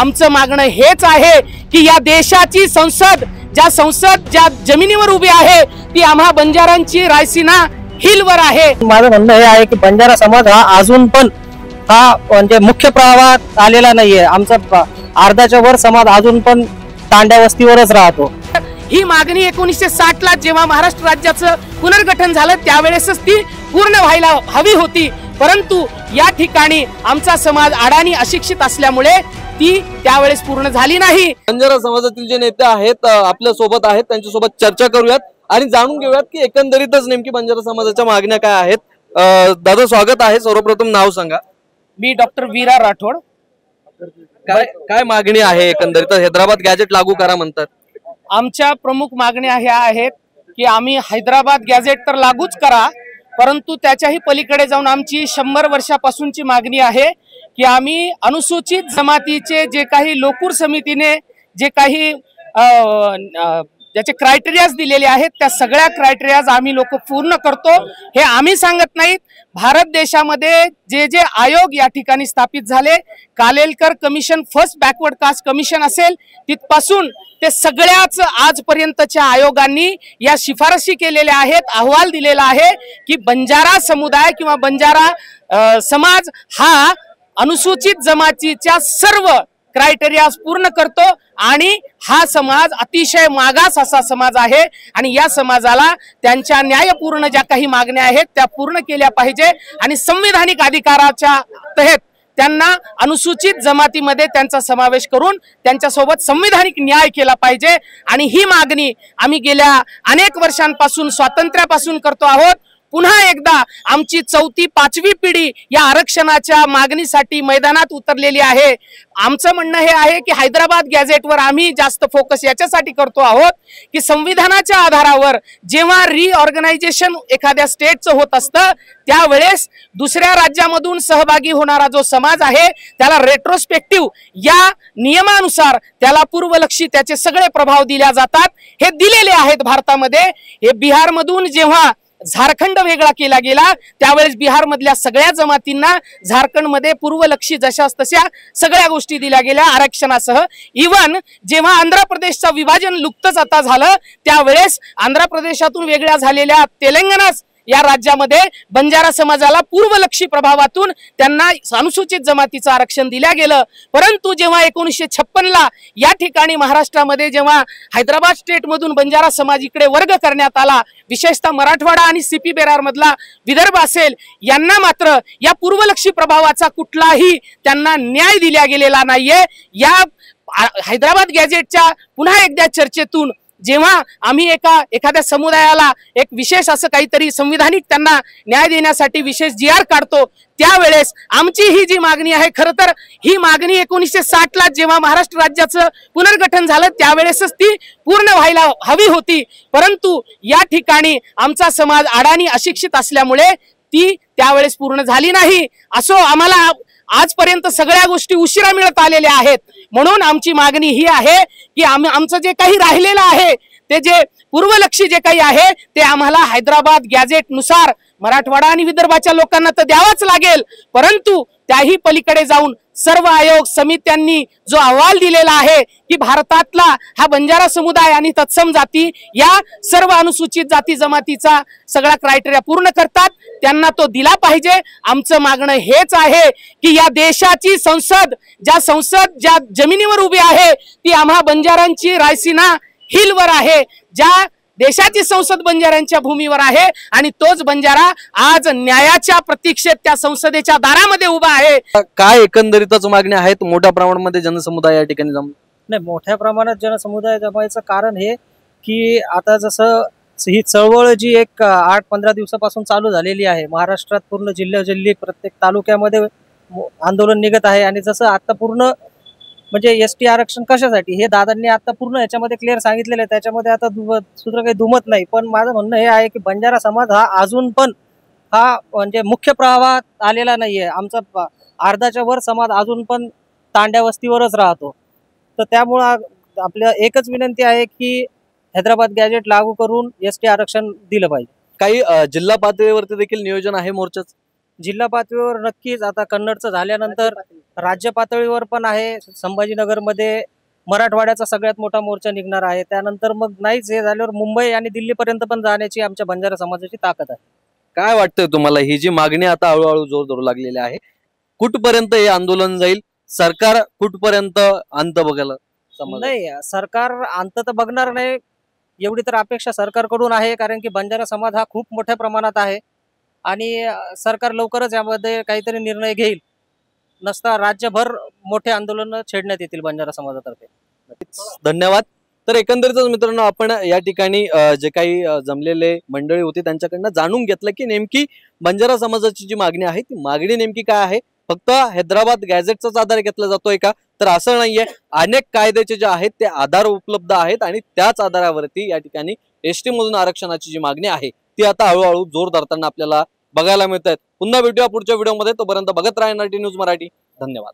आमचं मागणं हेच आहे की या देशाची संसद ज्या जमिनीवर उभी आहे ती आम्हा बंजारांची रायसीना हिलवर आहे। माझं म्हणणं हे आहे की बंजारा समाज हा अजून पण म्हणजे मुख्य प्रवाहात आलेला नाहीये। आमचा अर्ध्याच्या वर समाज अजून पण तांड्या वस्तीवरच राहतो। ही मागणी 1960 ला जेव्हा महाराष्ट्र राज्याचं पुनर्गठन झालं त्यावेळेसच ती पूर्ण व्हायला हवी होती, परंतु या ठिकाणी आमचा समाज अडाणी अशिक्षित असल्यामुळे ती त्यावेळेस पूर्ण झाली नाही। बंजारा समाजातील जे नेते आहेत आपल्या सोबत आहेत, त्यांच्या सोबत चर्चा करूयात आणि जाणून घेऊयात की एकंदरीतच नेमकी बंजारा समाजाच्या मागण्या काय आहेत। दादा स्वागत आहे, सर्वप्रथम नाव सांगा। मी डॉक्टर वीरा राठोड। काय मागणी आहे एकंदरीत? हैदराबाद गॅजेट लागू करा म्हणतात। आमच्या प्रमुख मागण्या ह्या आहेत की आम्ही हैदराबाद गॅजेट तर लागूच करा, परंतु त्याच्याही पलीकडे जाऊन आमची 100 वर्षापासूनची मागणी आहे की आम्ही अनुसूचित जमातीचे जे काही लोकूर समितीने जे काही ज्याचे क्रायटेरियाज दिलेले आहेत त्या सगळ्या क्रायटेरियाज आम्ही लोक पूर्ण करतो। हे आम्ही सांगत नाहीत, भारत देशामध्ये जे जे आयोग या ठिकाणी स्थापित झाले, Kalelkar commission, first backward caste commission असेल तिथपासून ते सगळ्याच आजपर्यंतच्या आयोगांनी या शिफारसी केलेल्या आहेत, अहवाल दिलेला आहे की बंजारा समुदाय किंवा बंजारा समाज हा अनुसूचित जमातीच्या सर्व क्रायटेरिया पूर्ण करतो आणि हा समाज अतिशय मागास असा समाज आहे आणि या समाजाला त्यांच्या न्यायपूर्ण ज्या काही मागण्या आहेत त्या पूर्ण केल्या पाहिजे आणि संविधानिक अधिकाराच्या तहत त्यांना अनुसूचित जमातीमध्ये त्यांचा समावेश करून त्यांच्यासोबत संविधानिक न्याय केला पाहिजे। आणि ही मागणी आम्ही गेल्या अनेक वर्षांपासून स्वातंत्र्यापासून करतो आहोत। पुन्हा एकदा आमची 4थी 5वी पिढी या आरक्षणाच्या मागणीसाठी मैदानात उतरलेली आहे। आमचं म्हणणं हे आहे की हैदराबाद गॅजेटवर आम्ही जास्त फोकस याच्यासाठी करतो आहोत की संविधानाच्या आधारावर जेव्हा रिऑर्गनायझेशन एखाद्या स्टेटचं होत असतं त्यावेळेस दुसऱ्या राज्यामधून सहभागी होणारा जो समाज आहे त्याला रेट्रोस्पेक्टिव्ह या नियमानुसार त्याला पूर्वलक्षी त्याचे सगळे प्रभाव दिले जातात। हे दिलेले आहेत भारतामध्ये। हे बिहारमधून जेव्हा झारखंड वेगळा केला गेला त्यावेळेस बिहार मधल्या सगळ्या जमातींना झारखंडमध्ये पूर्वलक्षी जशास तशा सगळ्या गोष्टी दिल्या गेल्या आरक्षणासह। इवन जेव्हा आंध्र प्रदेशचं विभाजन नुकतंच आता झालं त्यावेळेस आंध्र प्रदेशातून वेगळ्या झालेल्या तेलंगणा या राज्यामध्ये बंजारा समाजाला पूर्वलक्षी प्रभावातून त्यांना अनुसूचित जमातीचं आरक्षण दिल्या गेलं। परंतु जेव्हा 1956 ला या ठिकाणी महाराष्ट्रामध्ये जेव्हा हैदराबाद स्टेट मधून बंजारा समाज इकडे वर्ग करण्यात आला, विशेषतः मराठवाडा आणि सीपी बेरार मधला विदर्भ असेल, यांना मात्र या पूर्वलक्षी प्रभावाचा कुठलाही त्यांना न्याय दिला गेलेला नाहीये। या हैदराबाद गॅजेटच्या पुन्हा एकदा चर्चेतून जेव्हा आम्ही एखाद्या समुदायाला एक विशेष असं काहीतरी संविधानिक त्यांना न्याय देण्यासाठी विशेष GR काढतो त्यावेळेस आमची ही जी मागणी आहे, खरं तर ही मागणी 1960 ला जेव्हा महाराष्ट्र राज्याचं पुनर्गठन झालं त्यावेळेसच ती पूर्ण व्हायला हवी होती, परंतु या ठिकाणी आमचा समाज अडाणी अशिक्षित असल्यामुळे ती त्यावेळेस पूर्ण झाली नाही। असो, आम्हाला आजपर्यंत सगळ्या गोष्टी उशिरा मिळत आलेल्या आहेत, म्हणून आमची मागणी ही आहे की आमचं जे काही राहिलेलं आहे ते जे पूर्वलक्षी जे काही आहे ते आम्हाला हैदराबाद गॅजेट नुसार मराठवाडा आणि विदर्भाच्या लोकांना तर द्यावाच लागेल, परंतु त्याही पलीकडे जाऊन सर्व आयोग समित्यांनी जो अहवाल दिलेला आहे की भारतातला हा बंजारा समुदाय आणि तत्सम जाती या सर्व अनुसूचित जाती जमातीचा सगळा क्रायटेरिया पूर्ण करतात, त्यांना तो दिला पाहिजे। आमचं मागणं हेच आहे की या देशाची संसद ज्या जमिनीवर उभी आहे ती आम्हा बंजारांची रायसीना हिलवर आहे। ज्या देशाची संसद बंजारांच्या भूमीवर आहे आणि तोच बंजारा आज न्यायाच्या प्रतीक्षेत त्या संसदेच्या दारामध्ये उभा आहे। काय एकंदरीतच मागण्या आहेत? मोठ्या प्रमाणामध्ये जनसमुदाय या ठिकाणी नाही, मोठ्या प्रमाणात जनसमुदाय जमायचं कारण हे की आता जसं ही चळवळ जी एक 8-15 दिवसापासून चालू झालेली आहे, महाराष्ट्रात पूर्ण जिल्ह्याजिल्ही प्रत्येक तालुक्यामध्ये आंदोलन निघत आहे आणि जसं आता पूर्ण म्हणजे ST आरक्षण कशासाठी हे दादांनी आता पूर्ण याच्यामध्ये क्लिअर सांगितलेलं आहे, त्याच्यामध्ये आता सूत्र काही दुमत नाही। पण माझं म्हणणं हे आहे की बंजारा समाज हा अजून पण म्हणजे मुख्य प्रवाहात आलेला नाहीये। आमचा अर्ध्याच्या वर समाज अजून पण तांड्या वस्तीवरच राहतो। तर त्यामुळे आपल्या एकच विनंती आहे की हैदराबाद गॅजेट लागू करून ST आरक्षण दिलं पाहिजे। काही जिल्हा पातळीवरती देखील नियोजन आहे मोर्चाचं? जिल्हा पातळीवर नक्कीच आता कन्नडचं झाल्यानंतर राज्य पातळीवर पण आहे. संभाजीनगरमध्ये मराठवाड्याचा सगळ्यात मोठा मोर्चा निघणार आहे. त्यानंतर मग नाहीच हे झाल्यावर मुंबई आणि दिल्लीपर्यंत पण जाण्याची आमच्या बंजारा समाजाची ताकद आहे. काय वाटतंय तुम्हाला, ही जी मागणी आता हळूहळू जोर धरू लागलेली आहे, कुठपर्यंत हे आंदोलन जाईल? सरकार कुठपर्यंत अंत बघायला समाज? नाही, सरकार अंत तर बघणार नाही एवढी तर अपेक्षा सरकारकडून आहे, कारण की बंजारा समाज हा खूप मोठ्या प्रमाणात आहे आणि सरकार लवकरच यामध्ये काहीतरी निर्णय घेईल. नसता राज्यभर मोठे आंदोलन छेडण्यात येतील बंजारा समाजातर्फे. धन्यवाद. तर एकंदरीतच मित्रांनो, आपण या ठिकाणी जे काही जमलेले मंडळी होती त्यांच्याकडनं जाणून घेतलं की नेमकी बंजारा समाजाची जी मागणी आहे ती मागणी नेमकी काय आहे. फक्त हैदराबाद गॅझेटचाच आधार घेतला जातोय का, तर असं नाहीये. अनेक कायद्याचे जे आहेत ते आधार उपलब्ध आहेत आणि त्याच आधारावरती या ठिकाणी एसटी मधून आरक्षणाची जी मागणी आहे ती आता हळूहळू जोर धरताना आपल्याला बघायला मिळत आहेत. पुन्हा भेटूया पुढच्या व्हिडिओमध्ये. तोपर्यंत बघत राहा NRT न्यूज मराठी. धन्यवाद.